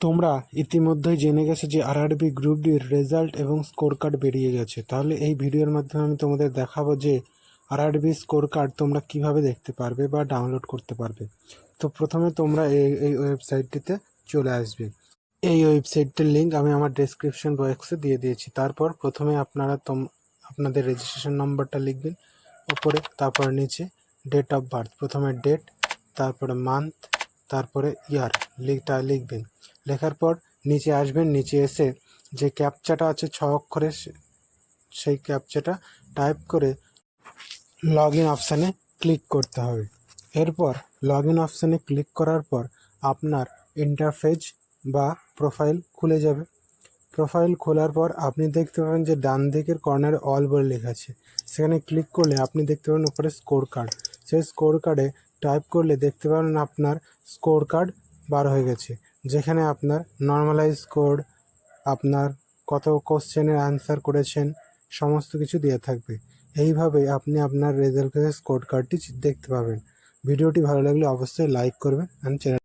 তোমরা ইতিমধ্যেই জেনে গেছো যে আরআরবি গ্রুপ ডির রেজাল্ট এবং স্কোর কার্ড বেরিয়ে গেছে। তাহলে এই ভিডিওর মাধ্যমে আমি তোমাদের দেখাবো যে আরআরবি স্কোর কার্ড তোমরা কিভাবে দেখতে পারবে বা ডাউনলোড করতে পারবে। তো প্রথমে তোমরা এই ওয়েবসাইটটিতে চলে আসবে। এই ওয়েবসাইটটির লিঙ্ক আমি আমার ডেসক্রিপশন বক্সে দিয়ে দিয়েছি। তারপর প্রথমে আপনারা আপনাদের রেজিস্ট্রেশন নাম্বারটা লিখবেন উপরে, তারপর নিচে ডেট অফ বার্থ, প্রথমে ডেট, তারপরে মান্থ, তারপরে ইয়ার লিখবেন। লেখার পর নিচে আসবেন, নিচে এসে যে ক্যাপচাটা আছে 6 অক্ষরের সেই ক্যাপচাটা টাইপ করে লগ ইন অপশানে ক্লিক করতে হবে। এরপর লগ ইন অপশানে ক্লিক করার পর আপনার ইন্টারফেস বা প্রোফাইল খুলে যাবে। প্রোফাইল খোলার পর আপনি দেখতে পাবেন যে ডান দিকের কর্নারে অল বলে লেখা আছে, সেখানে ক্লিক করলে আপনি দেখতে পাবেন উপরে স্কোর কার্ড। সেই স্কোর কার্ডে টাইপ করলে দেখতে পাবেন আপনার স্কোর কার্ড বার হয়ে গেছে, যেখানে আপনার নর্মালাইজ স্কোর, আপনার কত কোশ্চেনের অ্যান্সার করেছেন, সমস্ত কিছু দেওয়া থাকবে। এইভাবে আপনি আপনার রেজাল্টের স্কোর কার্ডটি দেখতে পাবেন। ভিডিওটি ভালো লাগলে অবশ্যই লাইক করবেন অ্যান্ড চ্যানেল